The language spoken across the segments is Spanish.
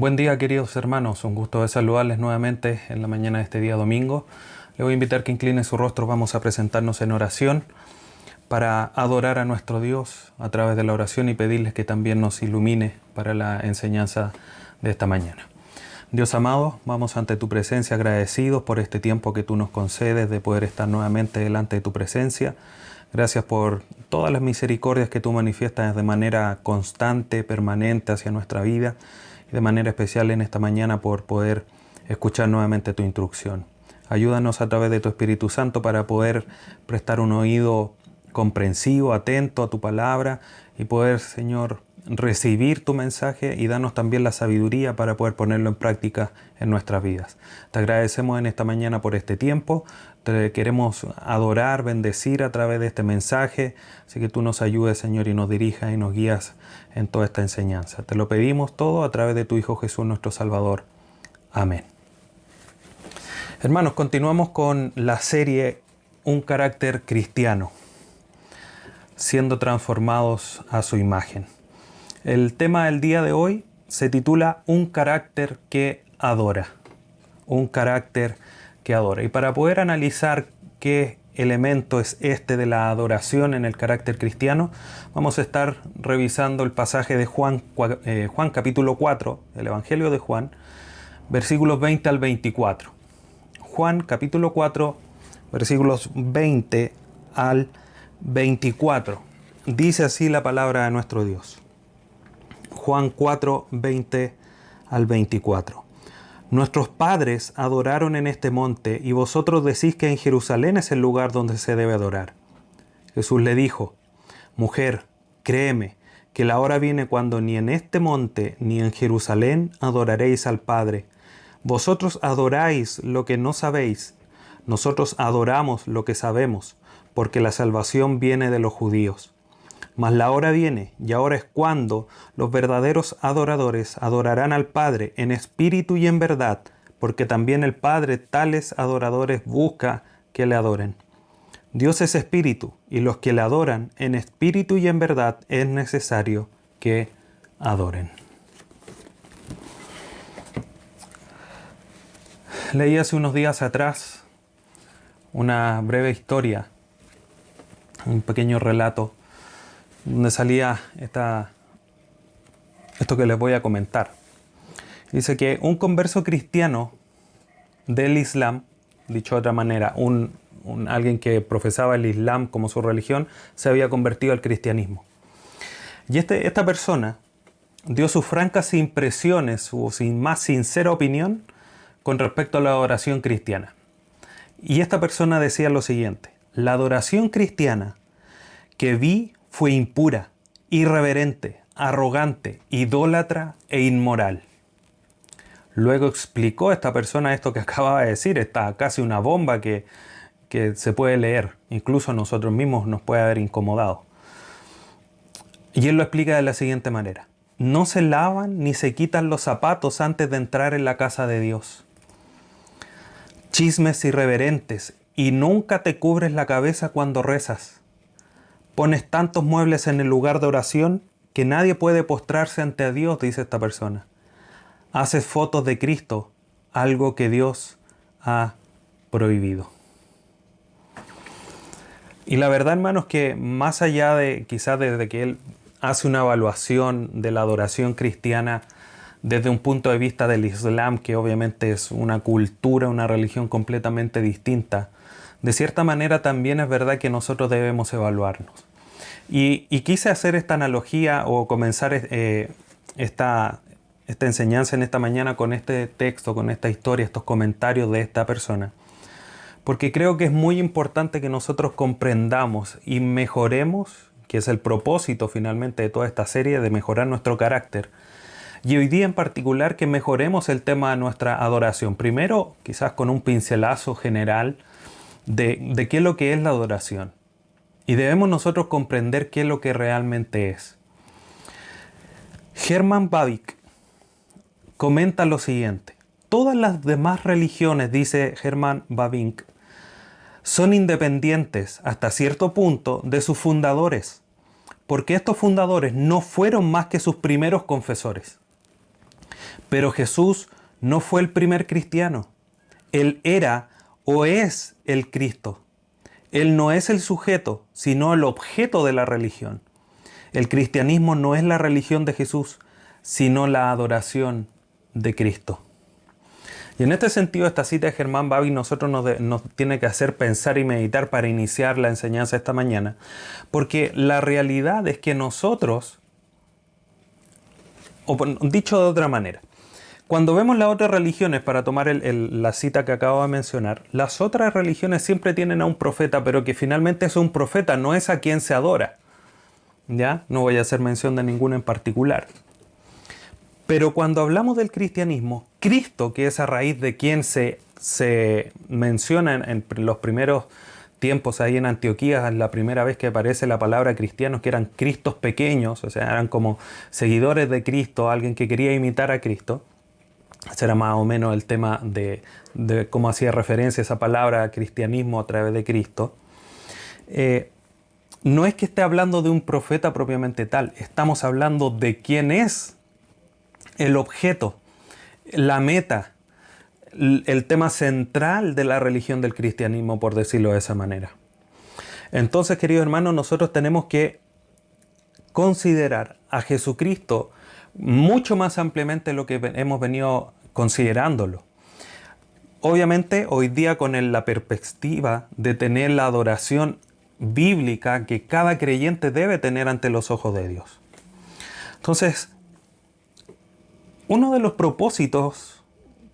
Buen día, queridos hermanos, un gusto de saludarles nuevamente en la mañana de este día domingo. Le voy a invitar que incline su rostro, vamos a presentarnos en oración para adorar a nuestro Dios a través de la oración y pedirles que también nos ilumine para la enseñanza de esta mañana. Dios amado, vamos ante tu presencia agradecidos por este tiempo que tú nos concedes de poder estar nuevamente delante de tu presencia. Gracias por todas las misericordias que tú manifiestas de manera constante, permanente hacia nuestra vida y de manera especial en esta mañana por poder escuchar nuevamente tu instrucción. Ayúdanos a través de tu Espíritu Santo para poder prestar un oído comprensivo, atento a tu palabra y poder, Señor, recibir tu mensaje y darnos también la sabiduría para poder ponerlo en práctica en nuestras vidas. Te agradecemos en esta mañana por este tiempo. Te queremos adorar, bendecir a través de este mensaje. Así que tú nos ayudes, Señor, y nos dirijas y nos guías en toda esta enseñanza. Te lo pedimos todo a través de tu Hijo Jesús, nuestro Salvador. Amén. Hermanos, continuamos con la serie Un carácter cristiano, siendo transformados a su imagen. El tema del día de hoy se titula Un carácter que adora. Un carácter que adora. Y para poder analizar qué elemento es este de la adoración en el carácter cristiano, vamos a estar revisando el pasaje de Juan capítulo 4, el Evangelio de Juan, versículos 20 al 24. Juan capítulo 4, versículos 20 al 24. Dice así la palabra de nuestro Dios. Juan 4, 20 al 24. Nuestros padres adoraron en este monte y vosotros decís que en Jerusalén es el lugar donde se debe adorar. Jesús le dijo: Mujer, créeme que la hora viene cuando ni en este monte ni en Jerusalén adoraréis al Padre. Vosotros adoráis lo que no sabéis, nosotros adoramos lo que sabemos, porque la salvación viene de los judíos. Mas la hora viene, y ahora es cuando los verdaderos adoradores adorarán al Padre en espíritu y en verdad, porque también el Padre tales adoradores busca que le adoren. Dios es espíritu, y los que le adoran en espíritu y en verdad es necesario que adoren. Leí hace unos días atrás una breve historia, un pequeño relato, donde salía esto que les voy a comentar. Dice que un converso cristiano del Islam, dicho de otra manera, alguien que profesaba el Islam como su religión, se había convertido al cristianismo. Y esta persona dio sus francas impresiones, su más sincera opinión con respecto a la adoración cristiana. Y esta persona decía lo siguiente: la adoración cristiana que vi fue impura, irreverente, arrogante, idólatra e inmoral. Luego explicó esta persona esto que acababa de decir, está casi una bomba que se puede leer, incluso a nosotros mismos nos puede haber incomodado. Y él lo explica de la siguiente manera: no se lavan ni se quitan los zapatos antes de entrar en la casa de Dios. Chismes irreverentes y nunca te cubres la cabeza cuando rezas. Pones tantos muebles en el lugar de oración que nadie puede postrarse ante Dios, dice esta persona. Haces fotos de Cristo, algo que Dios ha prohibido. Y la verdad, hermanos, que más allá de quizás desde que él hace una evaluación de la adoración cristiana desde un punto de vista del Islam, que obviamente es una cultura, una religión completamente distinta, de cierta manera también es verdad que nosotros debemos evaluarnos. Y quise hacer esta analogía o comenzar esta enseñanza en esta mañana con este texto, con esta historia, estos comentarios de esta persona, porque creo que es muy importante que nosotros comprendamos y mejoremos, que es el propósito finalmente de toda esta serie, de mejorar nuestro carácter. Y hoy día en particular que mejoremos el tema de nuestra adoración. Primero, quizás con un pincelazo general de qué es lo que es la adoración. Y debemos nosotros comprender qué es lo que realmente es. Herman Bavinck comenta lo siguiente: todas las demás religiones, dice Herman Bavinck, son independientes hasta cierto punto de sus fundadores, porque estos fundadores no fueron más que sus primeros confesores. Pero Jesús no fue el primer cristiano. Él era o es el Cristo. Él no es el sujeto, sino el objeto de la religión. El cristianismo no es la religión de Jesús, sino la adoración de Cristo. Y en este sentido, esta cita de Germán Babi nos tiene que hacer pensar y meditar para iniciar la enseñanza esta mañana, porque la realidad es que nosotros, o dicho de otra manera, cuando vemos las otras religiones, para tomar la cita que acabo de mencionar, las otras religiones siempre tienen a un profeta, pero que finalmente es un profeta, no es a quien se adora. ¿Ya? No voy a hacer mención de ninguno en particular. Pero cuando hablamos del cristianismo, Cristo, que es a raíz de quien se menciona en los primeros tiempos ahí en Antioquía, la primera vez que aparece la palabra cristianos, que eran cristos pequeños, o sea, eran como seguidores de Cristo, alguien que quería imitar a Cristo. Ese era más o menos el tema de cómo hacía referencia esa palabra cristianismo a través de Cristo. No es que esté hablando de un profeta propiamente tal, estamos hablando de quién es el objeto, la meta, el tema central de la religión del cristianismo, por decirlo de esa manera. Entonces, queridos hermanos, nosotros tenemos que considerar a Jesucristo mucho más ampliamente de lo que hemos venido considerándolo. Obviamente, hoy día con la perspectiva de tener la adoración bíblica que cada creyente debe tener ante los ojos de Dios. Entonces, uno de los propósitos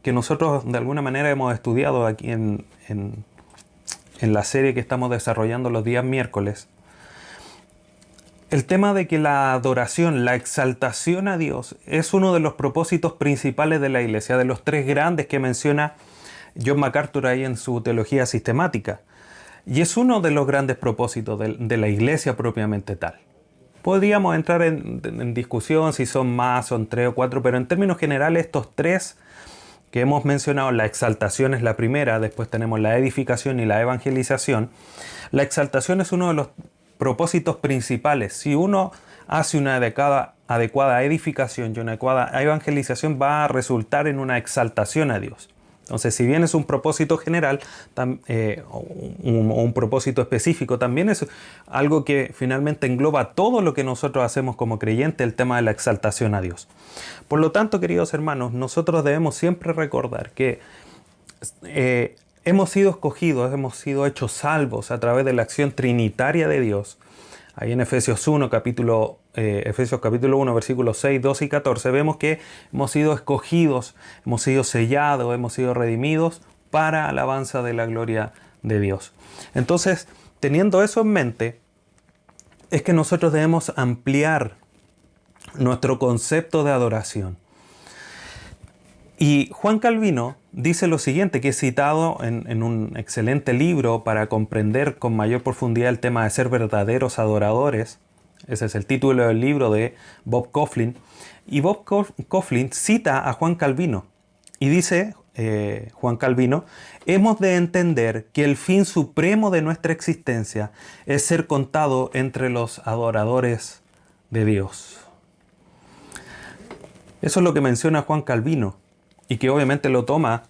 que nosotros de alguna manera hemos estudiado aquí en la serie que estamos desarrollando los días miércoles, el tema de que la adoración, la exaltación a Dios es uno de los propósitos principales de la Iglesia, de los tres grandes que menciona John MacArthur ahí en su teología sistemática. Y es uno de los grandes propósitos de la Iglesia propiamente tal. Podríamos entrar en discusión si son más, son tres o cuatro, pero en términos generales estos tres que hemos mencionado, la exaltación es la primera, después tenemos la edificación y la evangelización. La exaltación es uno de los propósitos principales. Si uno hace una adecuada edificación y una adecuada evangelización, va a resultar en una exaltación a Dios. Entonces, si bien es un propósito general o un propósito específico, también es algo que finalmente engloba todo lo que nosotros hacemos como creyentes, el tema de la exaltación a Dios. Por lo tanto, queridos hermanos, nosotros debemos siempre recordar que hemos sido escogidos, hemos sido hechos salvos a través de la acción trinitaria de Dios. Ahí en Efesios capítulo 1, versículos 6, 12 y 14, vemos que hemos sido escogidos, hemos sido sellados, hemos sido redimidos para alabanza de la gloria de Dios. Entonces, teniendo eso en mente, es que nosotros debemos ampliar nuestro concepto de adoración. Y Juan Calvino dice lo siguiente, que es citado en un excelente libro para comprender con mayor profundidad el tema de ser verdaderos adoradores. Ese es el título del libro de Bob Kauflin. Y Bob Kauflin cita a Juan Calvino y dice, Juan Calvino, hemos de entender que el fin supremo de nuestra existencia es ser contado entre los adoradores de Dios. Eso es lo que menciona Juan Calvino y que obviamente lo toma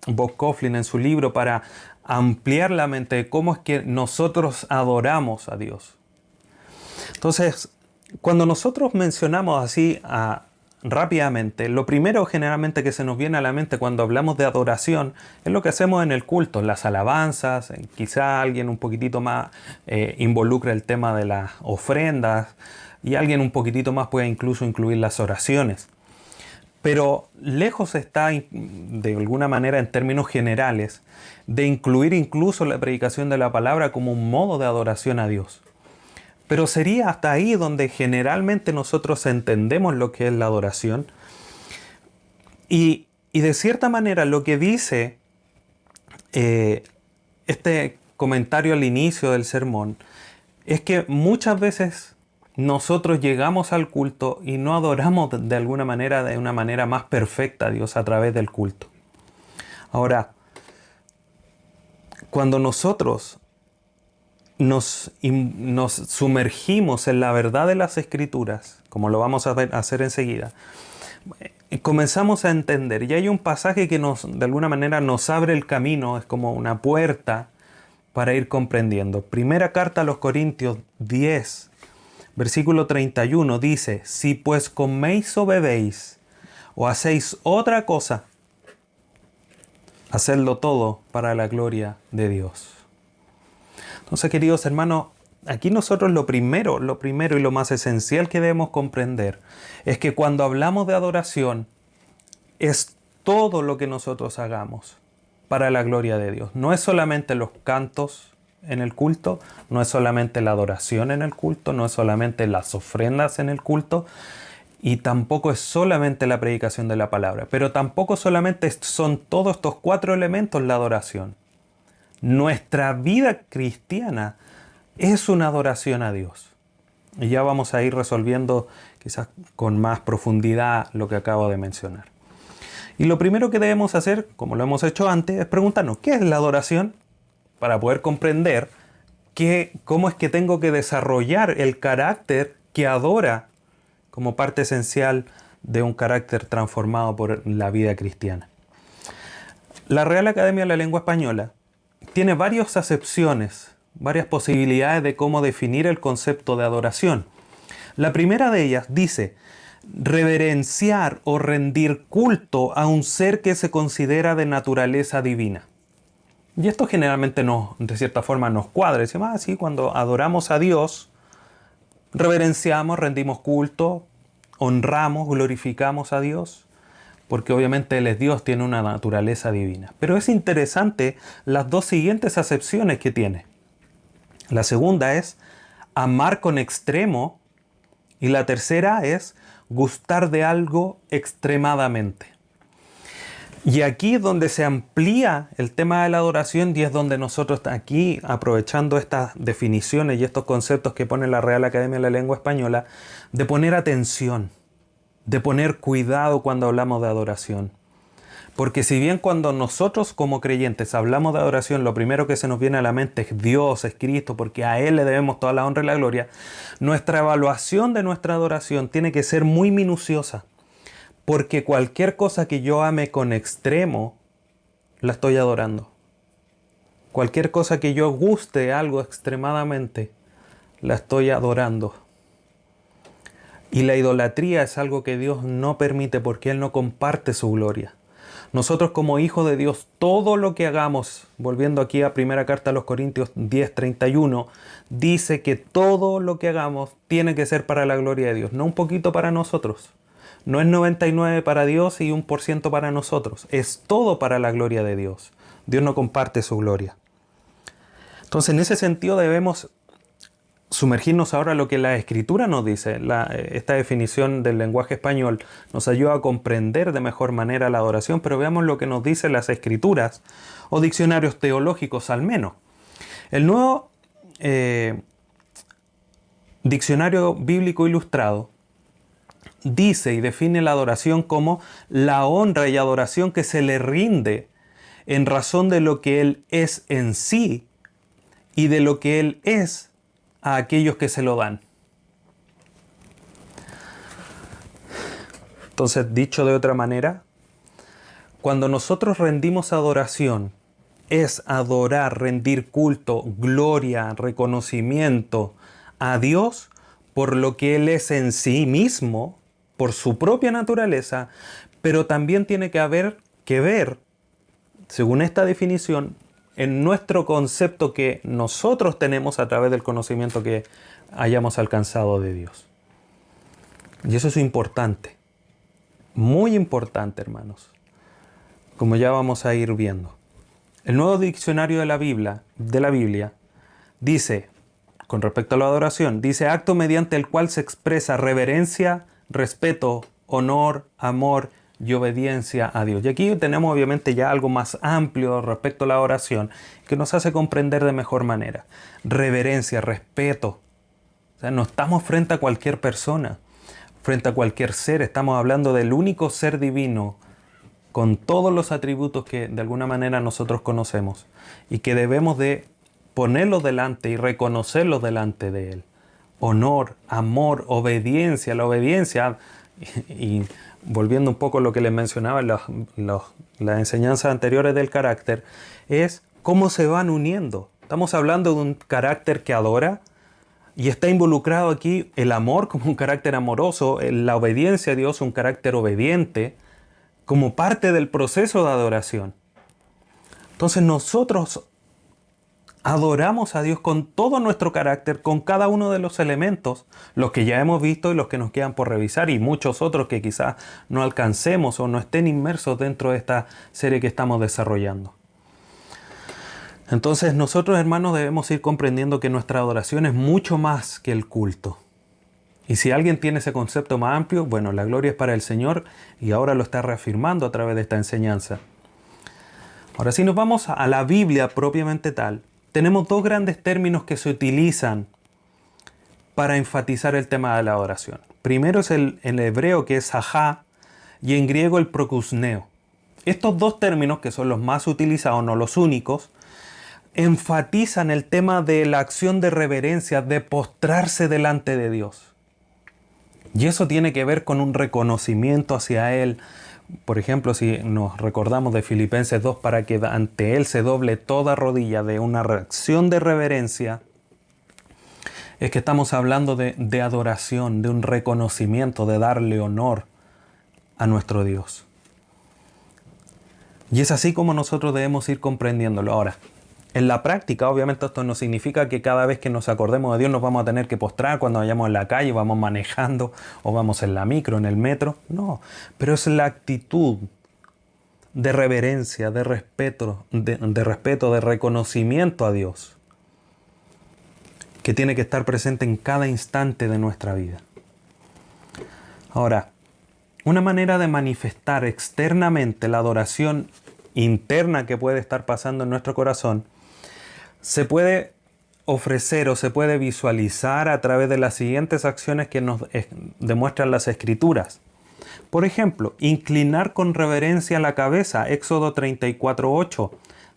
Bob Kauflin en su libro para ampliar la mente de cómo es que nosotros adoramos a Dios. Entonces, cuando nosotros mencionamos así rápidamente, lo primero generalmente que se nos viene a la mente cuando hablamos de adoración es lo que hacemos en el culto, las alabanzas, quizá alguien un poquitito más involucra el tema de las ofrendas y alguien un poquitito más puede incluso incluir las oraciones. Pero lejos está, de alguna manera en términos generales, de incluir incluso la predicación de la palabra como un modo de adoración a Dios. Pero sería hasta ahí donde generalmente nosotros entendemos lo que es la adoración. Y de cierta manera lo que dice este comentario al inicio del sermón es que muchas veces nosotros llegamos al culto y no adoramos de alguna manera, de una manera más perfecta a Dios a través del culto. Ahora, cuando nosotros nos sumergimos en la verdad de las Escrituras, como lo vamos a hacer enseguida, comenzamos a entender. Y hay un pasaje que de alguna manera nos abre el camino, es como una puerta para ir comprendiendo. Primera carta a los Corintios 10, versículo 31 dice: si pues coméis o bebéis o hacéis otra cosa, hacedlo todo para la gloria de Dios. Entonces, queridos hermanos, aquí nosotros lo primero y lo más esencial que debemos comprender es que cuando hablamos de adoración, es todo lo que nosotros hagamos para la gloria de Dios. No es solamente los cantos en el culto, no es solamente la adoración en el culto, no es solamente las ofrendas en el culto, y tampoco es solamente la predicación de la palabra, pero tampoco solamente son todos estos 4 elementos la adoración. Nuestra vida cristiana es una adoración a Dios. Y ya vamos a ir resolviendo quizás con más profundidad lo que acabo de mencionar. Y lo primero que debemos hacer, como lo hemos hecho antes, es preguntarnos ¿qué es la adoración? Para poder comprender cómo es que tengo que desarrollar el carácter que adora como parte esencial de un carácter transformado por la vida cristiana. La Real Academia de la Lengua Española tiene varias acepciones, varias posibilidades de cómo definir el concepto de adoración. La primera de ellas dice: reverenciar o rendir culto a un ser que se considera de naturaleza divina. Y esto generalmente de cierta forma nos cuadra. Decimos, sí, cuando adoramos a Dios, reverenciamos, rendimos culto, honramos, glorificamos a Dios, porque obviamente Él es Dios, tiene una naturaleza divina. Pero es interesante las 2 siguientes acepciones que tiene. La segunda es amar con extremo y la tercera es gustar de algo extremadamente. Y aquí es donde se amplía el tema de la adoración y es donde nosotros aquí, aprovechando estas definiciones y estos conceptos que pone la Real Academia de la Lengua Española, de poner atención, de poner cuidado cuando hablamos de adoración. Porque si bien cuando nosotros como creyentes hablamos de adoración, lo primero que se nos viene a la mente es Dios, es Cristo, porque a Él le debemos toda la honra y la gloria, nuestra evaluación de nuestra adoración tiene que ser muy minuciosa. Porque cualquier cosa que yo ame con extremo, la estoy adorando. Cualquier cosa que yo guste algo extremadamente, la estoy adorando. Y la idolatría es algo que Dios no permite porque Él no comparte su gloria. Nosotros como hijos de Dios, todo lo que hagamos, volviendo aquí a primera carta a los Corintios 10:31, dice que todo lo que hagamos tiene que ser para la gloria de Dios, no un poquito para nosotros. No es 99 para Dios y 1% para nosotros. Es todo para la gloria de Dios. Dios no comparte su gloria. Entonces, en ese sentido debemos sumergirnos ahora a lo que la Escritura nos dice. Esta definición del lenguaje español nos ayuda a comprender de mejor manera la adoración, pero veamos lo que nos dicen las Escrituras o diccionarios teológicos al menos. El nuevo diccionario bíblico ilustrado dice y define la adoración como la honra y adoración que se le rinde en razón de lo que Él es en sí y de lo que Él es a aquellos que se lo dan. Entonces, dicho de otra manera, cuando nosotros rendimos adoración, es adorar, rendir culto, gloria, reconocimiento a Dios por lo que Él es en sí mismo, por su propia naturaleza, pero también tiene que ver, según esta definición, en nuestro concepto que nosotros tenemos a través del conocimiento que hayamos alcanzado de Dios. Y eso es importante, muy importante, hermanos, como ya vamos a ir viendo. El nuevo diccionario de la Biblia dice, con respecto a la adoración, dice acto mediante el cual se expresa reverencia, respeto, honor, amor y obediencia a Dios. Y aquí tenemos obviamente ya algo más amplio respecto a la oración que nos hace comprender de mejor manera. Reverencia, respeto. O sea, no estamos frente a cualquier persona, frente a cualquier ser. Estamos hablando del único ser divino con todos los atributos que de alguna manera nosotros conocemos y que debemos de ponerlos delante y reconocerlos delante de Él. Honor, amor, obediencia. La obediencia, y volviendo un poco a lo que les mencionaba en las enseñanzas anteriores del carácter, es cómo se van uniendo. Estamos hablando de un carácter que adora y está involucrado aquí el amor como un carácter amoroso, la obediencia a Dios, un carácter obediente, como parte del proceso de adoración. Entonces nosotros adoramos a Dios con todo nuestro carácter, con cada uno de los elementos, los que ya hemos visto y los que nos quedan por revisar, y muchos otros que quizás no alcancemos o no estén inmersos dentro de esta serie que estamos desarrollando. Entonces nosotros, hermanos, debemos ir comprendiendo que nuestra adoración es mucho más que el culto. Y si alguien tiene ese concepto más amplio, bueno, la gloria es para el Señor y ahora lo está reafirmando a través de esta enseñanza. Ahora, si nos vamos a la Biblia propiamente tal, tenemos dos grandes términos que se utilizan para enfatizar el tema de la adoración. Primero es el hebreo, que es ajá, y en griego el prokusneo. Estos dos términos, que son los más utilizados, no los únicos, enfatizan el tema de la acción de reverencia, de postrarse delante de Dios. Y eso tiene que ver con un reconocimiento hacia Él. Por ejemplo, si nos recordamos de Filipenses 2, para que ante Él se doble toda rodilla, de una reacción de reverencia, es que estamos hablando de adoración, de un reconocimiento, de darle honor a nuestro Dios. Y es así como nosotros debemos ir comprendiéndolo. Ahora, en la práctica, obviamente esto no significa que cada vez que nos acordemos de Dios nos vamos a tener que postrar cuando vayamos en la calle, vamos manejando o vamos en la micro, en el metro. No, pero es la actitud de reverencia, de respeto, de reconocimiento a Dios, que tiene que estar presente en cada instante de nuestra vida. Ahora, una manera de manifestar externamente la adoración interna que puede estar pasando en nuestro corazón se puede ofrecer o se puede visualizar a través de las siguientes acciones que nos demuestran las Escrituras. Por ejemplo, inclinar con reverencia la cabeza. Éxodo 34:8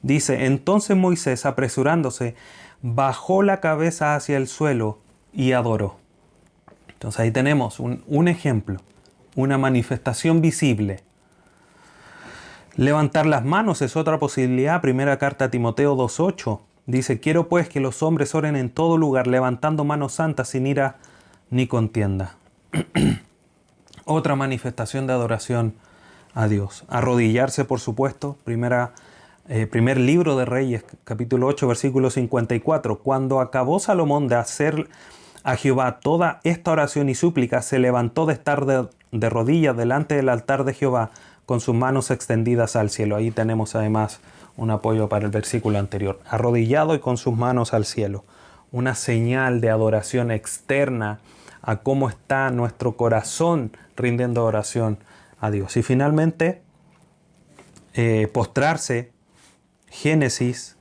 dice: entonces Moisés, apresurándose, bajó la cabeza hacia el suelo y adoró. Entonces ahí tenemos un ejemplo, una manifestación visible. Levantar las manos es otra posibilidad. Primera carta a Timoteo 2:8 dice: quiero pues que los hombres oren en todo lugar, levantando manos santas sin ira ni contienda. Otra manifestación de adoración a Dios. Arrodillarse, por supuesto. Primer libro de Reyes, capítulo 8, versículo 54. Cuando acabó Salomón de hacer a Jehová toda esta oración y súplica, se levantó de estar de rodillas delante del altar de Jehová con sus manos extendidas al cielo. Ahí tenemos además un apoyo para el versículo anterior. Arrodillado y con sus manos al cielo. Una señal de adoración externa a cómo está nuestro corazón rindiendo oración a Dios. Y finalmente, postrarse. Génesis,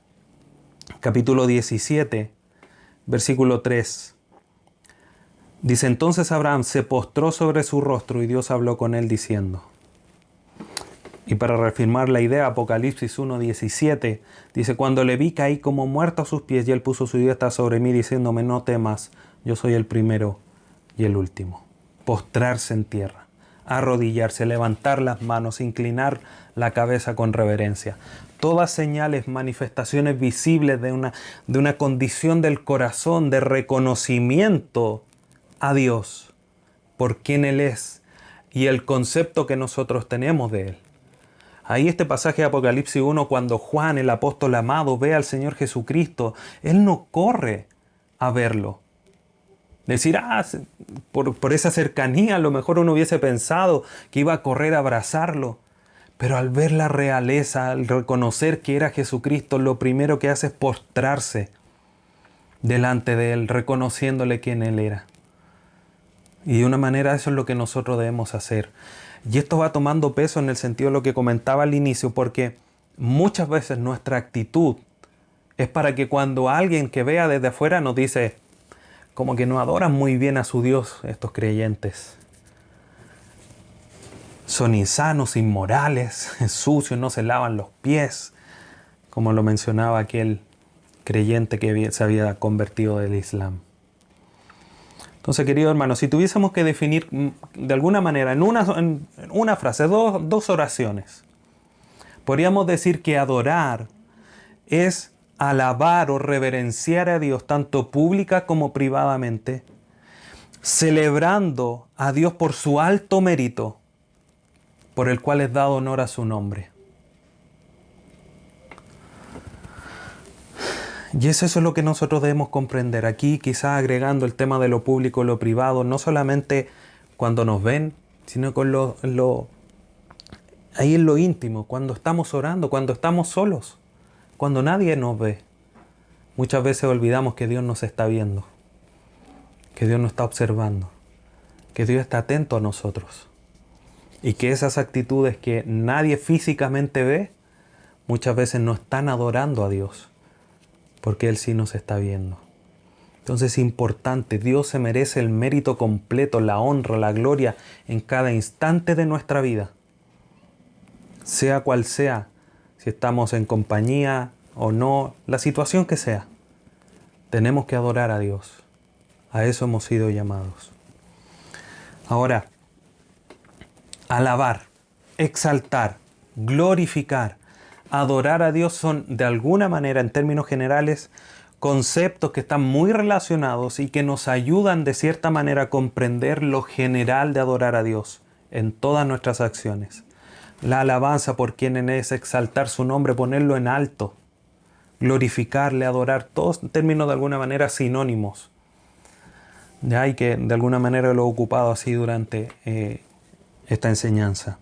capítulo 17, versículo 3. Dice: entonces Abraham se postró sobre su rostro y Dios habló con él diciendo. Y para reafirmar la idea, Apocalipsis 1:17 dice: cuando le vi caí como muerto a sus pies y él puso su diestra sobre mí diciéndome: no temas, yo soy el primero y el último. Postrarse en tierra, arrodillarse, levantar las manos, inclinar la cabeza con reverencia. Todas señales, manifestaciones visibles de una condición del corazón, de reconocimiento a Dios por quien Él es y el concepto que nosotros tenemos de Él. Ahí este pasaje de Apocalipsis 1, cuando Juan, el apóstol amado, ve al Señor Jesucristo, él no corre a verlo. Decir, por esa cercanía a lo mejor uno hubiese pensado que iba a correr a abrazarlo. Pero al ver la realeza, al reconocer que era Jesucristo, lo primero que hace es postrarse delante de Él, reconociéndole quién Él era. Y de una manera eso es lo que nosotros debemos hacer. Y esto va tomando peso en el sentido de lo que comentaba al inicio, porque muchas veces nuestra actitud es para que cuando alguien que vea desde afuera nos dice, como que no adoran muy bien a su Dios estos creyentes. Son insanos, inmorales, sucios, no se lavan los pies, como lo mencionaba aquel creyente que se había convertido del Islam. Entonces, querido hermano, si tuviésemos que definir de alguna manera en una frase, dos oraciones, podríamos decir que adorar es alabar o reverenciar a Dios tanto pública como privadamente, celebrando a Dios por su alto mérito, por el cual es dado honor a su nombre. Y eso es lo que nosotros debemos comprender. Aquí quizás agregando el tema de lo público y lo privado, no solamente cuando nos ven, sino con ahí en lo íntimo, cuando estamos orando, cuando estamos solos, cuando nadie nos ve. Muchas veces olvidamos que Dios nos está viendo, que Dios nos está observando, que Dios está atento a nosotros. Y que esas actitudes que nadie físicamente ve, muchas veces no están adorando a Dios, porque Él sí nos está viendo. Entonces es importante, Dios se merece el mérito completo, la honra, la gloria en cada instante de nuestra vida. Sea cual sea, si estamos en compañía o no, la situación que sea, tenemos que adorar a Dios. A eso hemos sido llamados. Ahora, alabar, exaltar, glorificar, adorar a Dios son de alguna manera, en términos generales, conceptos que están muy relacionados y que nos ayudan de cierta manera a comprender lo general de adorar a Dios en todas nuestras acciones. La alabanza por quien es, exaltar su nombre, ponerlo en alto, glorificarle, adorar, todos términos de alguna manera sinónimos. Ya hay que de alguna manera lo he ocupado así durante esta enseñanza.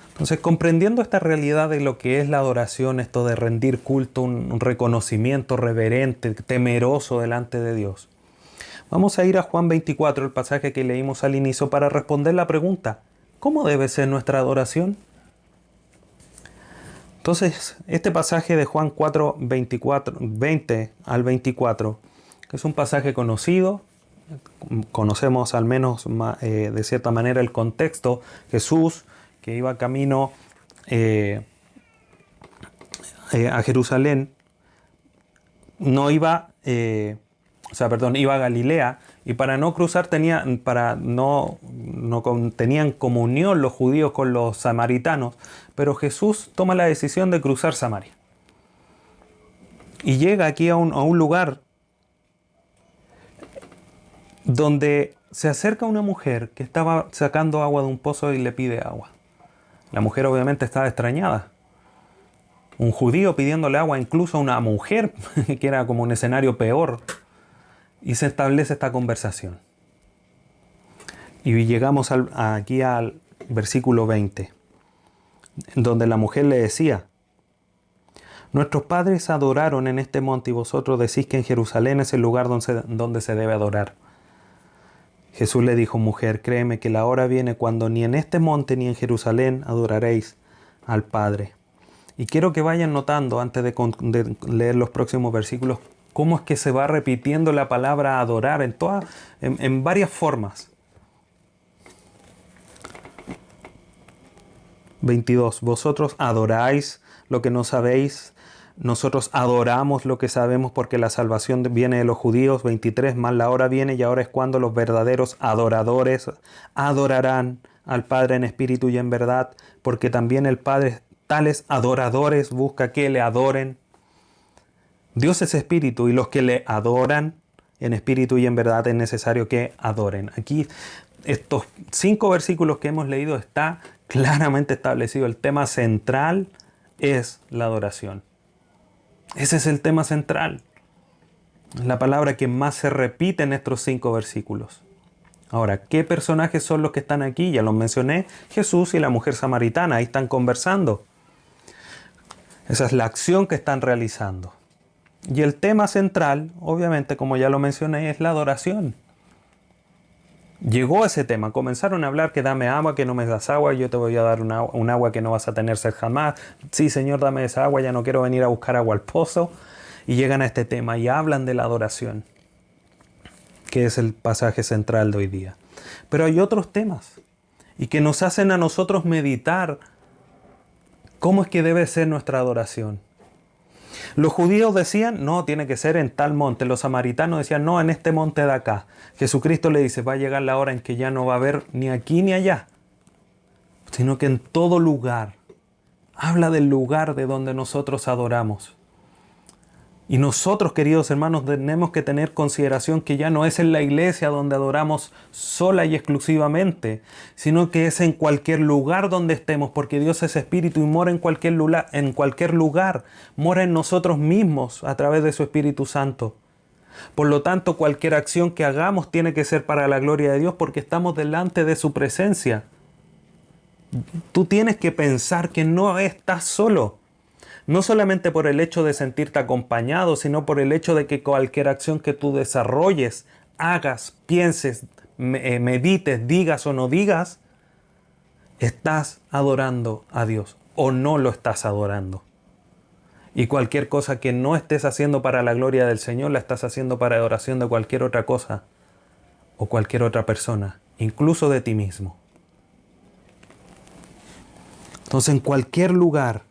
Entonces, comprendiendo esta realidad de lo que es la adoración, esto de rendir culto, un reconocimiento reverente, temeroso delante de Dios, vamos a ir a Juan 24, el pasaje que leímos al inicio, para responder la pregunta: ¿cómo debe ser nuestra adoración? Entonces, este pasaje de Juan 4, 20 al 24, que es un pasaje conocido, conocemos al menos de cierta manera el contexto. Jesús, que iba camino a Jerusalén, iba a Galilea, y para no cruzar tenían comunión los judíos con los samaritanos, pero Jesús toma la decisión de cruzar Samaria. Y llega aquí a un lugar donde se acerca una mujer que estaba sacando agua de un pozo y le pide agua. La mujer obviamente estaba extrañada. Un judío pidiéndole agua incluso a una mujer, que era como un escenario peor. Y se establece esta conversación. Y llegamos aquí al versículo 20, donde la mujer le decía: nuestros padres adoraron en este monte y vosotros decís que en Jerusalén es el lugar donde se debe adorar. Jesús le dijo: mujer, créeme que la hora viene cuando ni en este monte ni en Jerusalén adoraréis al Padre. Y quiero que vayan notando, antes de leer los próximos versículos, cómo es que se va repitiendo la palabra adorar en varias formas. 22. Vosotros adoráis lo que no sabéis. Nosotros adoramos lo que sabemos, porque la salvación viene de los judíos. 23. Mas la hora viene y ahora es cuando los verdaderos adoradores adorarán al Padre en espíritu y en verdad, porque también el Padre tales adoradores busca que le adoren. Dios es espíritu, y los que le adoran en espíritu y en verdad es necesario que adoren. Aquí, estos 5 versículos que hemos leído, está claramente establecido. El tema central es la adoración. Ese es el tema central. La palabra que más se repite en estos 5 versículos. Ahora, ¿qué personajes son los que están aquí? Ya los mencioné: Jesús y la mujer samaritana. Ahí están conversando. Esa es la acción que están realizando. Y el tema central, obviamente, como ya lo mencioné, es la adoración. Llegó ese tema, comenzaron a hablar que dame agua, que no me das agua, yo te voy a dar un agua que no vas a tener sed jamás. Sí, Señor, dame esa agua, ya no quiero venir a buscar agua al pozo. Y llegan a este tema y hablan de la adoración, que es el pasaje central de hoy día. Pero hay otros temas, y que nos hacen a nosotros meditar cómo es que debe ser nuestra adoración. Los judíos decían, no, tiene que ser en tal monte. Los samaritanos decían, no, en este monte de acá. Jesucristo le dice, va a llegar la hora en que ya no va a haber ni aquí ni allá, sino que en todo lugar. Habla del lugar de donde nosotros adoramos. Y nosotros, queridos hermanos, tenemos que tener consideración que ya no es en la iglesia donde adoramos sola y exclusivamente, sino que es en cualquier lugar donde estemos, porque Dios es espíritu y mora en cualquier lugar, mora en nosotros mismos a través de su Espíritu Santo. Por lo tanto, cualquier acción que hagamos tiene que ser para la gloria de Dios, porque estamos delante de su presencia. Tú tienes que pensar que no estás solo. No solamente por el hecho de sentirte acompañado, sino por el hecho de que cualquier acción que tú desarrolles, hagas, pienses, medites, digas o no digas, estás adorando a Dios o no lo estás adorando. Y cualquier cosa que no estés haciendo para la gloria del Señor, la estás haciendo para adoración de cualquier otra cosa o cualquier otra persona, incluso de ti mismo. Entonces, en cualquier lugar,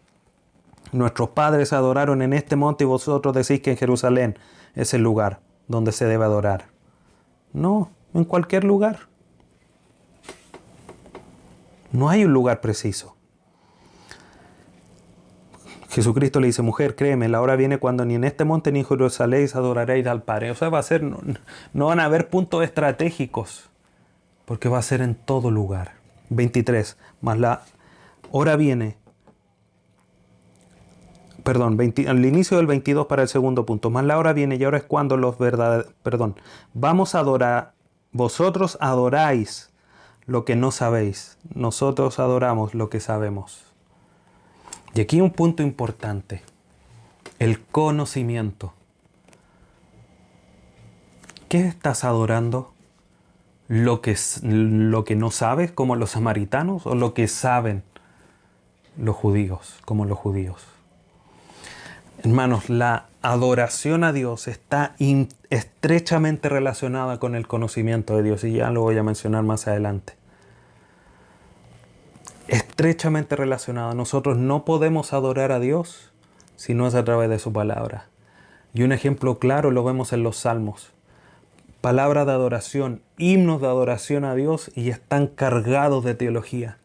nuestros padres adoraron en este monte y vosotros decís que en Jerusalén es el lugar donde se debe adorar. No, en cualquier lugar. No hay un lugar preciso. Jesucristo le dice, mujer, créeme, la hora viene cuando ni en este monte ni en Jerusalén adoraréis al Padre. O sea, no van a haber puntos estratégicos, porque va a ser en todo lugar. 23, más la hora viene. Al inicio del 22 para el segundo punto. Más la hora viene y ahora es cuando vamos a adorar. Vosotros adoráis lo que no sabéis. Nosotros adoramos lo que sabemos. Y aquí un punto importante. El conocimiento. ¿Qué estás adorando? ¿Lo que no sabes, como los samaritanos? ¿O lo que saben los judíos, como los judíos? Hermanos, la adoración a Dios está estrechamente relacionada con el conocimiento de Dios, y ya lo voy a mencionar más adelante. Estrechamente relacionada. Nosotros no podemos adorar a Dios si no es a través de su palabra. Y un ejemplo claro lo vemos en los Salmos. Palabra de adoración, himnos de adoración a Dios, y están cargados de teología.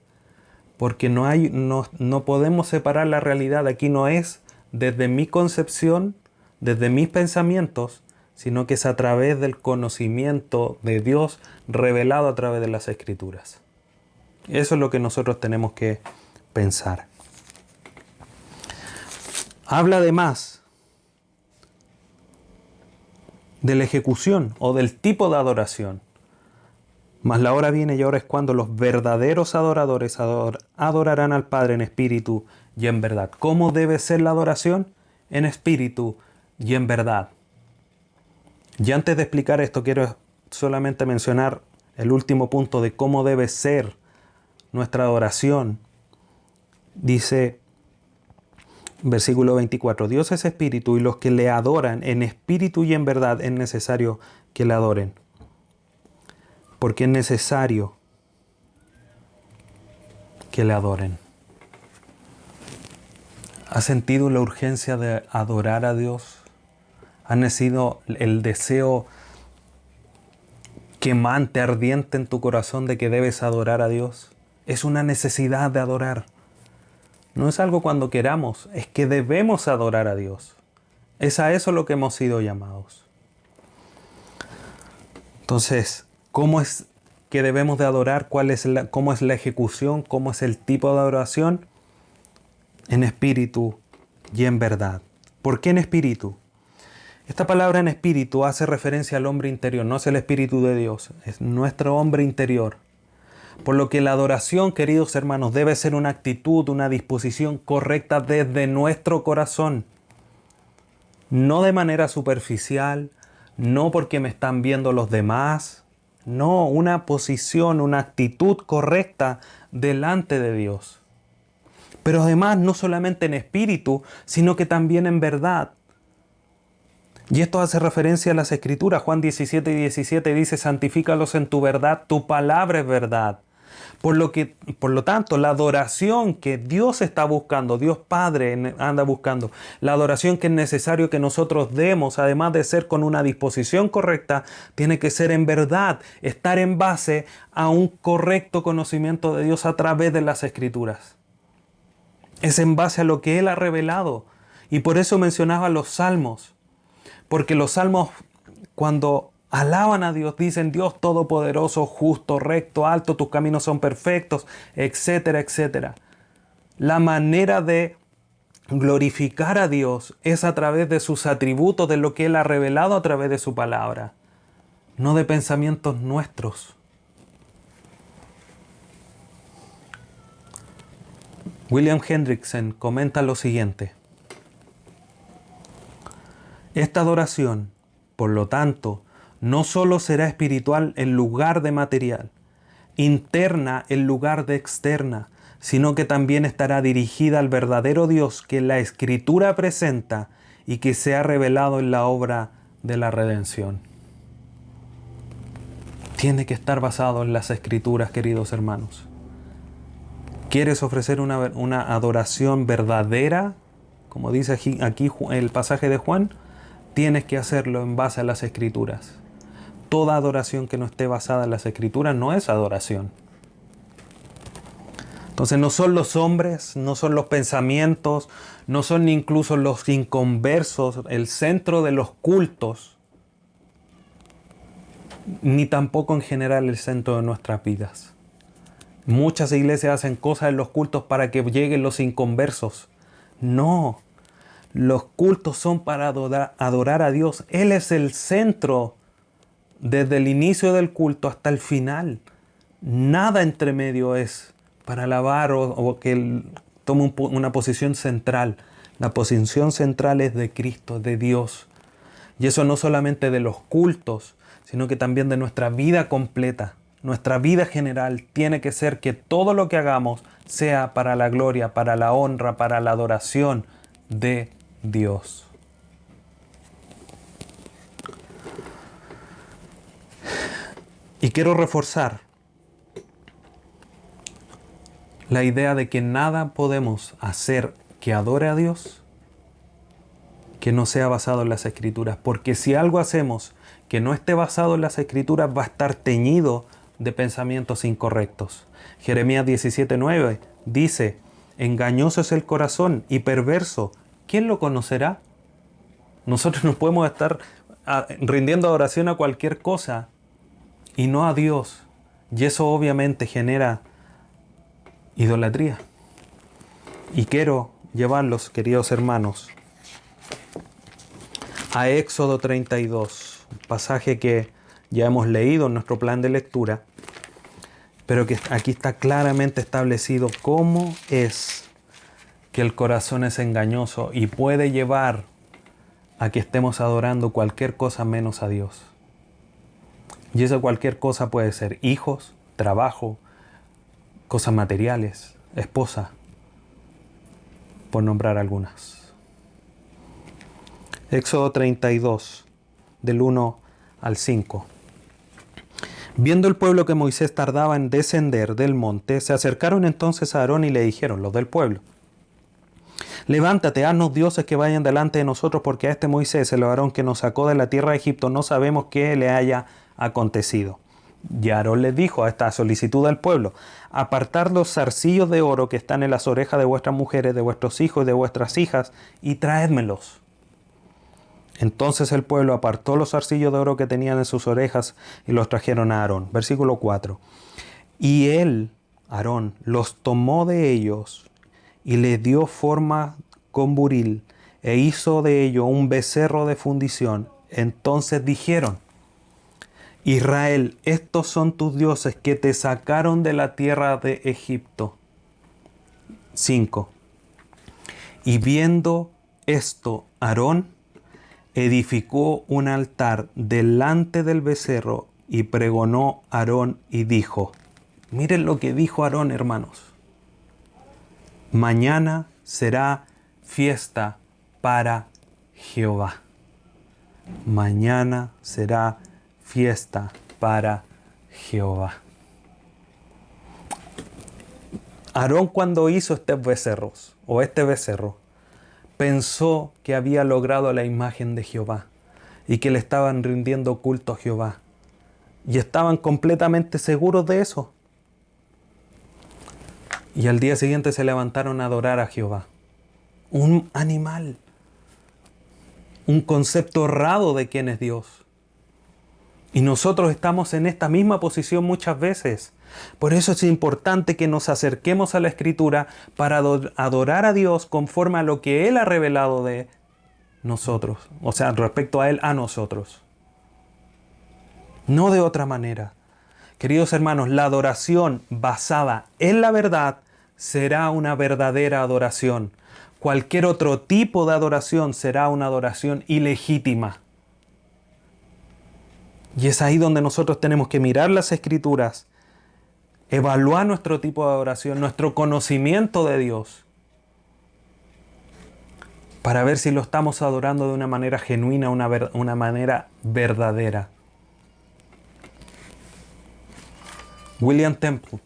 Porque no podemos separar la realidad. Aquí no es desde mi concepción, desde mis pensamientos, sino que es a través del conocimiento de Dios revelado a través de las Escrituras. Eso es lo que nosotros tenemos que pensar. Habla además de la ejecución o del tipo de adoración. Mas la hora viene y ahora es cuando los verdaderos adoradores adorarán al Padre en espíritu y en verdad. ¿Cómo debe ser la adoración? En espíritu y en verdad. Y antes de explicar esto, quiero solamente mencionar el último punto de cómo debe ser nuestra adoración. Dice, versículo 24, Dios es espíritu y los que le adoran en espíritu y en verdad es necesario que le adoren. Porque es necesario que le adoren. ¿Has sentido la urgencia de adorar a Dios? ¿Has nacido el deseo quemante, ardiente en tu corazón de que debes adorar a Dios? Es una necesidad de adorar. No es algo cuando queramos, es que debemos adorar a Dios. Es a eso lo que hemos sido llamados. Entonces, ¿cómo es que debemos de adorar? ¿Cómo es la ejecución? ¿Cómo es el tipo de adoración? En espíritu y en verdad. ¿Por qué en espíritu? Esta palabra en espíritu hace referencia al hombre interior, no es el espíritu de Dios, es nuestro hombre interior. Por lo que la adoración, queridos hermanos, debe ser una actitud, una disposición correcta desde nuestro corazón. No de manera superficial, no porque me están viendo los demás. No, una posición, una actitud correcta delante de Dios. Pero además no solamente en espíritu, sino que también en verdad. Y esto hace referencia a las Escrituras. Juan 17:17 dice, santifícalos en tu verdad, tu palabra es verdad. Por lo tanto, la adoración que Dios está buscando, Dios Padre anda buscando, la adoración que es necesario que nosotros demos, además de ser con una disposición correcta, tiene que ser en verdad, estar en base a un correcto conocimiento de Dios a través de las Escrituras. Es en base a lo que Él ha revelado. Y por eso mencionaba los salmos. Porque los salmos, cuando alaban a Dios, dicen: Dios todopoderoso, justo, recto, alto, tus caminos son perfectos, etcétera, etcétera. La manera de glorificar a Dios es a través de sus atributos, de lo que Él ha revelado a través de su palabra, no de pensamientos nuestros. William Hendrickson comenta lo siguiente: esta adoración, por lo tanto, no solo será espiritual en lugar de material, interna en lugar de externa, sino que también estará dirigida al verdadero Dios que la Escritura presenta y que se ha revelado en la obra de la redención. Tiene que estar basado en las Escrituras, queridos hermanos. ¿Quieres ofrecer una adoración verdadera? Como dice aquí el pasaje de Juan, tienes que hacerlo en base a las Escrituras. Toda adoración que no esté basada en las Escrituras no es adoración. Entonces no son los hombres, no son los pensamientos, no son incluso los inconversos el centro de los cultos, ni tampoco en general el centro de nuestras vidas. Muchas iglesias hacen cosas en los cultos para que lleguen los inconversos. No, los cultos son para adorar a Dios. Él es el centro desde el inicio del culto hasta el final. Nada entre medio es para alabar o que Él tome una posición central. La posición central es de Cristo, de Dios. Y eso no solamente de los cultos, sino que también de nuestra vida completa. Nuestra vida general tiene que ser que todo lo que hagamos sea para la gloria, para la honra, para la adoración de Dios. Y quiero reforzar la idea de que nada podemos hacer que adore a Dios que no sea basado en las Escrituras. Porque si algo hacemos que no esté basado en las Escrituras, va a estar teñido de pensamientos incorrectos. Jeremías 17:9 dice: engañoso es el corazón y perverso, ¿quién lo conocerá? Nosotros no podemos estar rindiendo adoración a cualquier cosa y no a Dios. Y eso obviamente genera idolatría. Y quiero llevarlos, queridos hermanos, a Éxodo 32, un pasaje que ya hemos leído en nuestro plan de lectura, pero que aquí está claramente establecido cómo es que el corazón es engañoso y puede llevar a que estemos adorando cualquier cosa menos a Dios. Y esa cualquier cosa puede ser hijos, trabajo, cosas materiales, esposa, por nombrar algunas. Éxodo 32, del 1 al 5. Viendo el pueblo que Moisés tardaba en descender del monte, se acercaron entonces a Aarón y le dijeron, los del pueblo: levántate, haznos dioses que vayan delante de nosotros, porque a este Moisés, el Aarón que nos sacó de la tierra de Egipto, no sabemos qué le haya acontecido. Y Aarón les dijo a esta solicitud del pueblo: apartad los zarcillos de oro que están en las orejas de vuestras mujeres, de vuestros hijos y de vuestras hijas, y traédmelos. Entonces el pueblo apartó los zarcillos de oro que tenían en sus orejas y los trajeron a Aarón. Versículo 4. Y él, Aarón, los tomó de ellos y les dio forma con buril e hizo de ello un becerro de fundición. Entonces dijeron: Israel, estos son tus dioses que te sacaron de la tierra de Egipto. 5. Y viendo esto, Aarón edificó un altar delante del becerro y pregonó Aarón y dijo: miren lo que dijo Aarón, hermanos: mañana será fiesta para Jehová. Mañana será fiesta para Jehová. Aarón, cuando hizo estos becerros o este becerro, pensó que había logrado la imagen de Jehová y que le estaban rindiendo culto a Jehová. Y estaban completamente seguros de eso. Y al día siguiente se levantaron a adorar a Jehová. Un animal. Un concepto errado de quién es Dios. Y nosotros estamos en esta misma posición muchas veces. Por eso es importante que nos acerquemos a la Escritura para adorar a Dios conforme a lo que Él ha revelado de nosotros. O sea, respecto a Él, a nosotros. No de otra manera. Queridos hermanos, la adoración basada en la verdad será una verdadera adoración. Cualquier otro tipo de adoración será una adoración ilegítima. Y es ahí donde nosotros tenemos que mirar las Escrituras, evaluar nuestro tipo de adoración, nuestro conocimiento de Dios, para ver si lo estamos adorando de una manera genuina, una manera verdadera. William Temple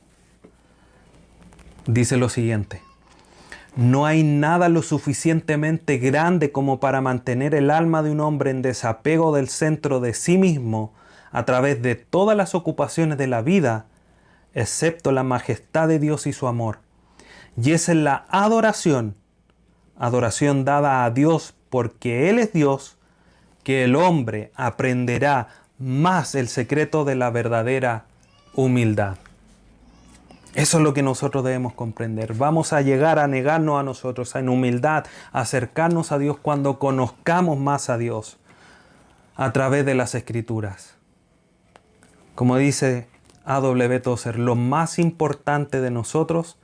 dice lo siguiente: no hay nada lo suficientemente grande como para mantener el alma de un hombre en desapego del centro de sí mismo a través de todas las ocupaciones de la vida, excepto la majestad de Dios y su amor. Y esa es la adoración dada a Dios porque Él es Dios, que el hombre aprenderá más el secreto de la verdadera humildad. Eso es lo que nosotros debemos comprender. Vamos a llegar a negarnos a nosotros en humildad, a acercarnos a Dios cuando conozcamos más a Dios a través de las Escrituras. Como dice A.W. Tozer, lo más importante de nosotros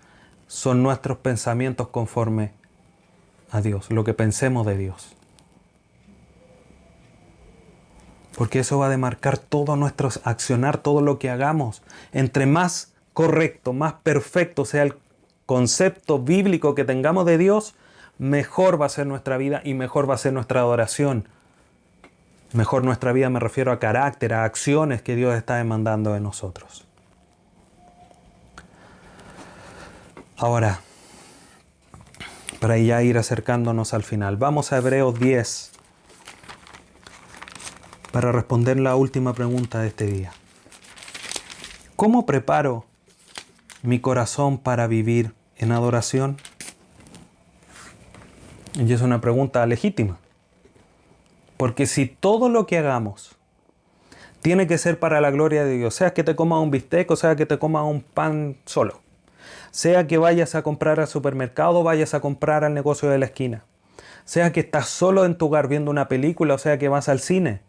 son nuestros pensamientos conforme a Dios, lo que pensemos de Dios. Porque eso va a demarcar todo nuestro accionar, todo lo que hagamos. Entre más correcto, más perfecto sea el concepto bíblico que tengamos de Dios, mejor va a ser nuestra vida y mejor va a ser nuestra adoración. Mejor nuestra vida me refiero a carácter, a acciones que Dios está demandando de nosotros. Ahora, para ya ir acercándonos al final, vamos a Hebreos 10 para responder la última pregunta de este día. ¿Cómo preparo mi corazón para vivir en adoración? Y es una pregunta legítima. Porque si todo lo que hagamos tiene que ser para la gloria de Dios, sea que te comas un bistec o sea que te comas un pan solo, sea que vayas a comprar al supermercado o vayas a comprar al negocio de la esquina, sea que estás solo en tu hogar viendo una película o sea que vas al cine,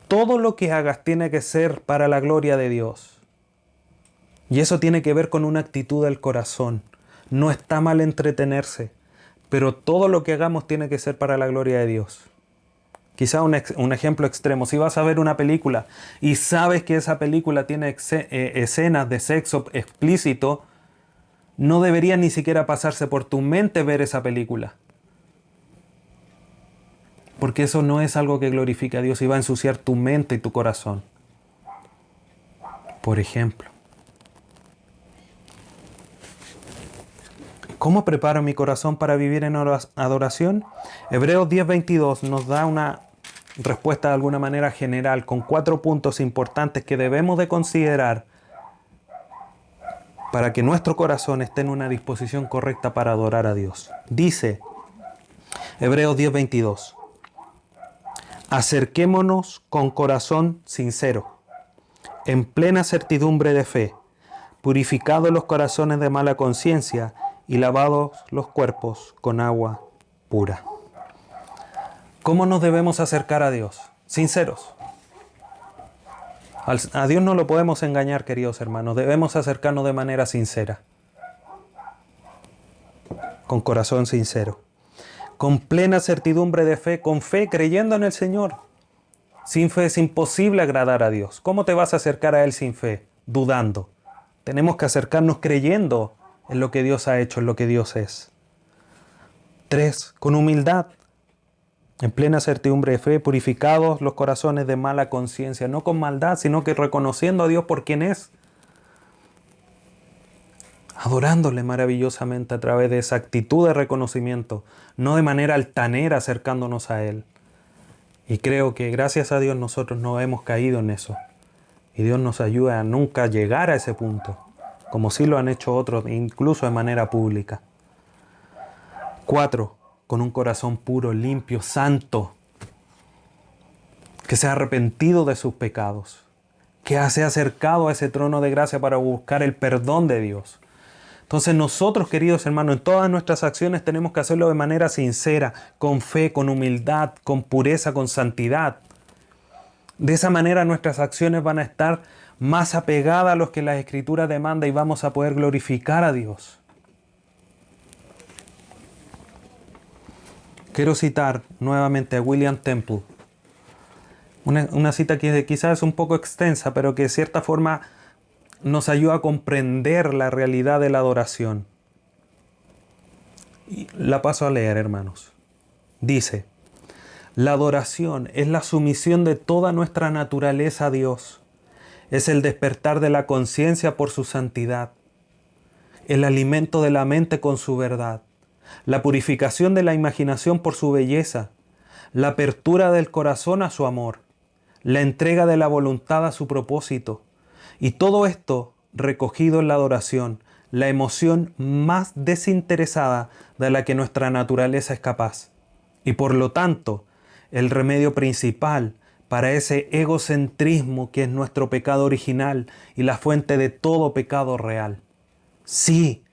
todo lo que hagas tiene que ser para la gloria de Dios. Y eso tiene que ver con una actitud del corazón. No está mal entretenerse, pero todo lo que hagamos tiene que ser para la gloria de Dios. Quizá un ejemplo extremo, si vas a ver una película y sabes que esa película tiene escenas de sexo explícito, no debería ni siquiera pasarse por tu mente ver esa película. Porque eso no es algo que glorifique a Dios y va a ensuciar tu mente y tu corazón. Por ejemplo, ¿cómo preparo mi corazón para vivir en adoración? Hebreos 10:22 nos da una respuesta de alguna manera general con 4 puntos importantes que debemos de considerar para que nuestro corazón esté en una disposición correcta para adorar a Dios. Dice Hebreos 10:22: acerquémonos con corazón sincero, en plena certidumbre de fe, purificados los corazones de mala conciencia y lavados los cuerpos con agua pura. ¿Cómo nos debemos acercar a Dios? Sinceros. A Dios no lo podemos engañar, queridos hermanos. Debemos acercarnos de manera sincera. Con corazón sincero. Con plena certidumbre de fe, con fe, creyendo en el Señor. Sin fe es imposible agradar a Dios. ¿Cómo te vas a acercar a Él sin fe? Dudando. Tenemos que acercarnos creyendo en lo que Dios ha hecho, en lo que Dios es. 3. Con humildad. En plena certidumbre de fe, purificados los corazones de mala conciencia, no con maldad, sino que reconociendo a Dios por quien es. adorándole maravillosamente a través de esa actitud de reconocimiento, no de manera altanera acercándonos a Él. Y creo que gracias a Dios nosotros no hemos caído en eso. Y Dios nos ayuda a nunca llegar a ese punto, como sí lo han hecho otros, incluso de manera pública. 4. Con un corazón puro, limpio, santo, que se ha arrepentido de sus pecados, que se ha acercado a ese trono de gracia para buscar el perdón de Dios. Entonces nosotros, queridos hermanos, en todas nuestras acciones tenemos que hacerlo de manera sincera, con fe, con humildad, con pureza, con santidad. De esa manera nuestras acciones van a estar más apegadas a lo que la Escritura demanda y vamos a poder glorificar a Dios. Quiero citar nuevamente a William Temple. Una cita que quizás es un poco extensa, pero que de cierta forma nos ayuda a comprender la realidad de la adoración. Y la paso a leer, hermanos. Dice: la adoración es la sumisión de toda nuestra naturaleza a Dios. Es el despertar de la conciencia por su santidad, el alimento de la mente con su verdad, la purificación de la imaginación por su belleza, la apertura del corazón a su amor, la entrega de la voluntad a su propósito. Y todo esto recogido en la adoración, la emoción más desinteresada de la que nuestra naturaleza es capaz. Y por lo tanto, el remedio principal para ese egocentrismo que es nuestro pecado original y la fuente de todo pecado real. Sí,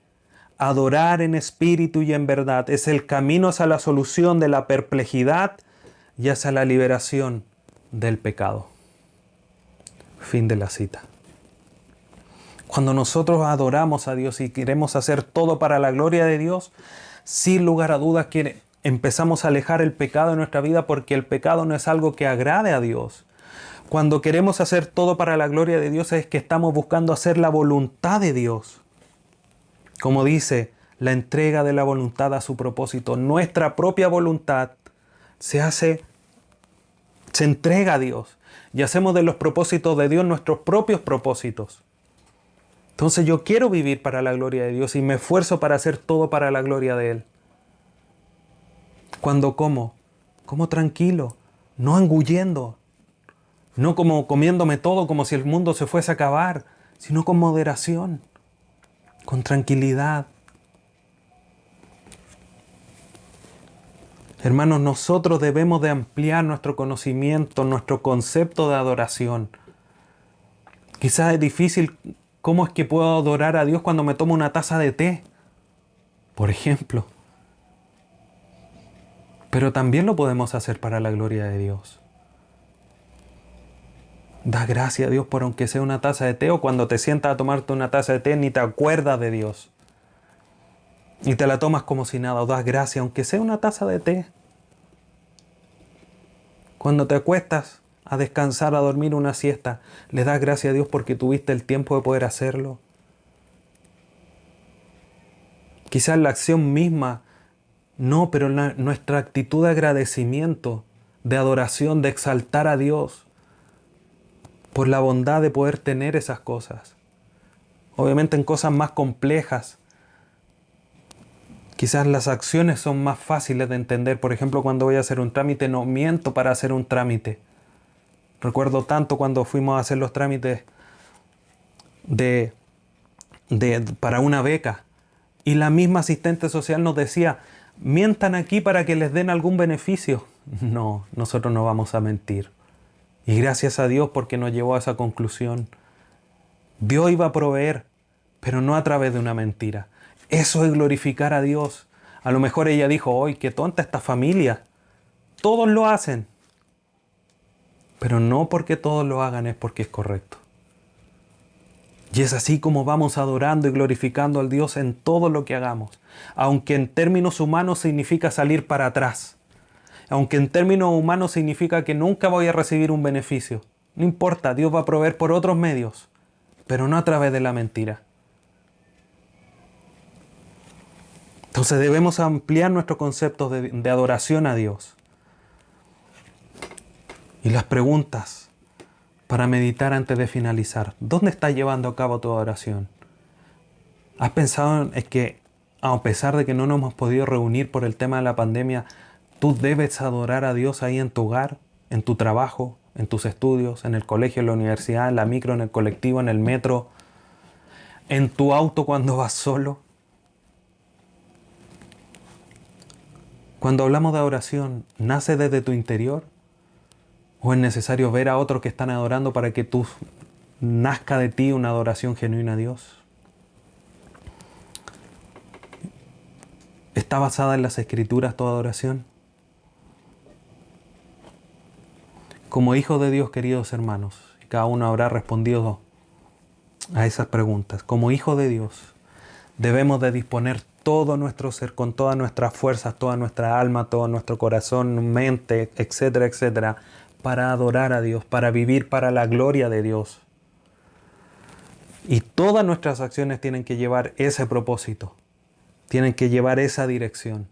adorar en espíritu y en verdad es el camino hacia la solución de la perplejidad y hacia la liberación del pecado. Fin de la cita. Cuando nosotros adoramos a Dios y queremos hacer todo para la gloria de Dios, sin lugar a dudas que empezamos a alejar el pecado de nuestra vida, porque el pecado no es algo que agrade a Dios. Cuando queremos hacer todo para la gloria de Dios es que estamos buscando hacer la voluntad de Dios. Como dice, la entrega de la voluntad a su propósito. Nuestra propia voluntad se entrega a Dios y hacemos de los propósitos de Dios nuestros propios propósitos. Entonces yo quiero vivir para la gloria de Dios y me esfuerzo para hacer todo para la gloria de Él. Cuando como tranquilo, no engullendo, no como comiéndome todo como si el mundo se fuese a acabar, sino con moderación, con tranquilidad. Hermanos, nosotros debemos de ampliar nuestro conocimiento, nuestro concepto de adoración. Quizás es difícil. ¿Cómo es que puedo adorar a Dios cuando me tomo una taza de té? Por ejemplo. Pero también lo podemos hacer para la gloria de Dios. Da gracias a Dios por aunque sea una taza de té, o cuando te sientas a tomarte una taza de té ni te acuerdas de Dios. Y te la tomas como si nada, o das gracias aunque sea una taza de té. Cuando te acuestas a descansar, a dormir una siesta, le das gracias a Dios porque tuviste el tiempo de poder hacerlo. Quizás la acción misma, no, pero nuestra actitud de agradecimiento, de adoración, de exaltar a Dios por la bondad de poder tener esas cosas. Obviamente en cosas más complejas, quizás las acciones son más fáciles de entender. Por ejemplo, cuando voy a hacer un trámite, no miento para hacer un trámite. Recuerdo tanto cuando fuimos a hacer los trámites para una beca. Y la misma asistente social nos decía, mientan aquí para que les den algún beneficio. No, nosotros no vamos a mentir. Y gracias a Dios porque nos llevó a esa conclusión. Dios iba a proveer, pero no a través de una mentira. Eso es glorificar a Dios. A lo mejor ella dijo, ¡ay, qué tonta esta familia! Todos lo hacen. Pero no porque todos lo hagan es porque es correcto. Y es así como vamos adorando y glorificando al Dios en todo lo que hagamos. Aunque en términos humanos significa salir para atrás. Aunque en términos humanos significa que nunca voy a recibir un beneficio. No importa, Dios va a proveer por otros medios, pero no a través de la mentira. Entonces debemos ampliar nuestro concepto de adoración a Dios. Y las preguntas para meditar antes de finalizar. ¿Dónde estás llevando a cabo tu adoración? ¿Has pensado en que a pesar de que no nos hemos podido reunir por el tema de la pandemia, tú debes adorar a Dios ahí en tu hogar, en tu trabajo, en tus estudios, en el colegio, en la universidad, en la micro, en el colectivo, en el metro, en tu auto cuando vas solo? Cuando hablamos de adoración, ¿nace desde tu interior? ¿O es necesario ver a otros que están adorando para que tú nazca de ti una adoración genuina a Dios? ¿Está basada en las Escrituras tu adoración? Como hijos de Dios, queridos hermanos, y cada uno habrá respondido a esas preguntas, como hijos de Dios, debemos de disponer todo nuestro ser, con todas nuestras fuerzas, toda nuestra alma, todo nuestro corazón, mente, etcétera, etcétera, para adorar a Dios, para vivir para la gloria de Dios. Y todas nuestras acciones tienen que llevar ese propósito, tienen que llevar esa dirección.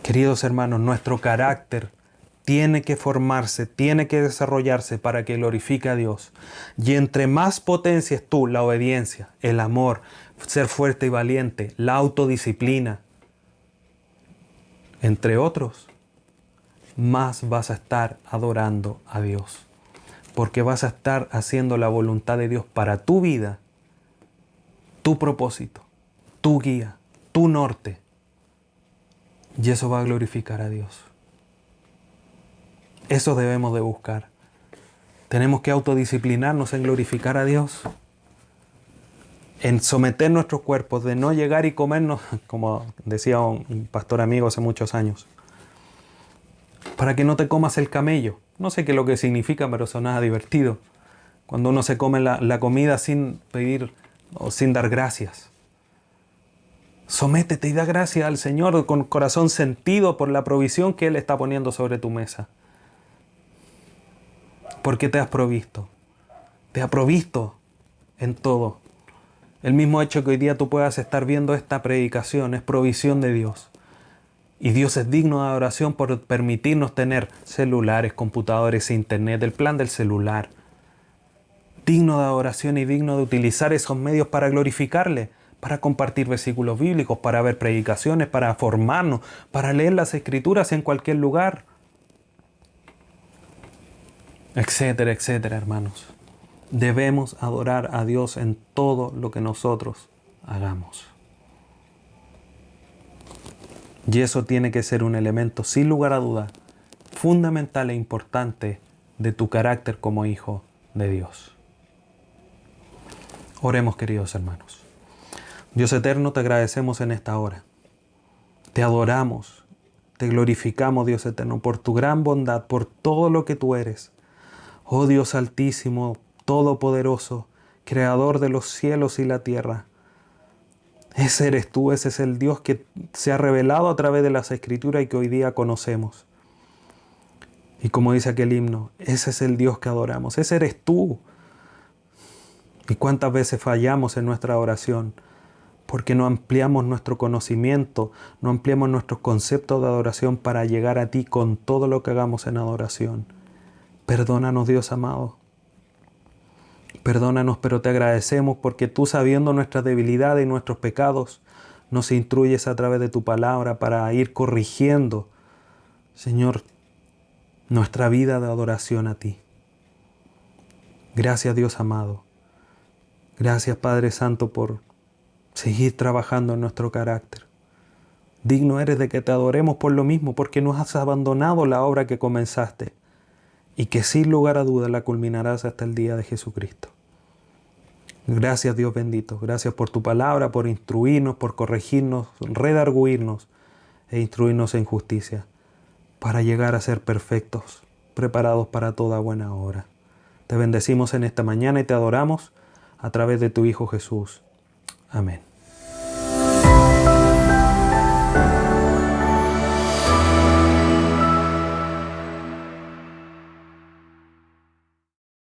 Queridos hermanos, nuestro carácter tiene que formarse, tiene que desarrollarse para que glorifique a Dios. Y entre más potencies tú la obediencia, el amor, ser fuerte y valiente, la autodisciplina, entre otros, más vas a estar adorando a Dios. Porque vas a estar haciendo la voluntad de Dios para tu vida, tu propósito, tu guía, tu norte. Y eso va a glorificar a Dios. Eso debemos de buscar. Tenemos que autodisciplinarnos en glorificar a Dios, en someter nuestros cuerpos, de no llegar y comernos, como decía un pastor amigo hace muchos años, para que no te comas el camello. No sé qué es lo que significa, pero sonaba divertido. Cuando uno se come la comida sin pedir o sin dar gracias. Sométete y da gracias al Señor con corazón sentido por la provisión que Él está poniendo sobre tu mesa. Porque te has provisto. Te ha provisto en todo. El mismo hecho que hoy día tú puedas estar viendo esta predicación es provisión de Dios. Y Dios es digno de adoración por permitirnos tener celulares, computadores, internet, el plan del celular. Digno de adoración y digno de utilizar esos medios para glorificarle, para compartir versículos bíblicos, para ver predicaciones, para formarnos, para leer las Escrituras en cualquier lugar, etcétera, etcétera, hermanos. Debemos adorar a Dios en todo lo que nosotros hagamos. Y eso tiene que ser un elemento, sin lugar a duda, fundamental e importante de tu carácter como hijo de Dios. Oremos, queridos hermanos. Dios eterno, te agradecemos en esta hora. Te adoramos, te glorificamos, Dios eterno, por tu gran bondad, por todo lo que tú eres. Oh Dios altísimo, todopoderoso, creador de los cielos y la tierra. Ese eres tú, ese es el Dios que se ha revelado a través de las Escrituras y que hoy día conocemos. Y como dice aquel himno, ese es el Dios que adoramos, ese eres tú. Y cuántas veces fallamos en nuestra oración, porque no ampliamos nuestro conocimiento, no ampliamos nuestros conceptos de adoración para llegar a ti con todo lo que hagamos en adoración. Perdónanos, Dios amado. Perdónanos, pero te agradecemos porque tú, sabiendo nuestras debilidades y nuestros pecados, nos instruyes a través de tu palabra para ir corrigiendo, Señor, nuestra vida de adoración a ti. Gracias, Dios amado. Gracias, Padre Santo, por seguir trabajando en nuestro carácter. Digno eres de que te adoremos por lo mismo, porque no has abandonado la obra que comenzaste y que sin lugar a duda la culminarás hasta el día de Jesucristo. Gracias, Dios bendito. Gracias por tu palabra, por instruirnos, por corregirnos, redarguirnos e instruirnos en justicia, para llegar a ser perfectos, preparados para toda buena obra. Te bendecimos en esta mañana y te adoramos a través de tu Hijo Jesús. Amén.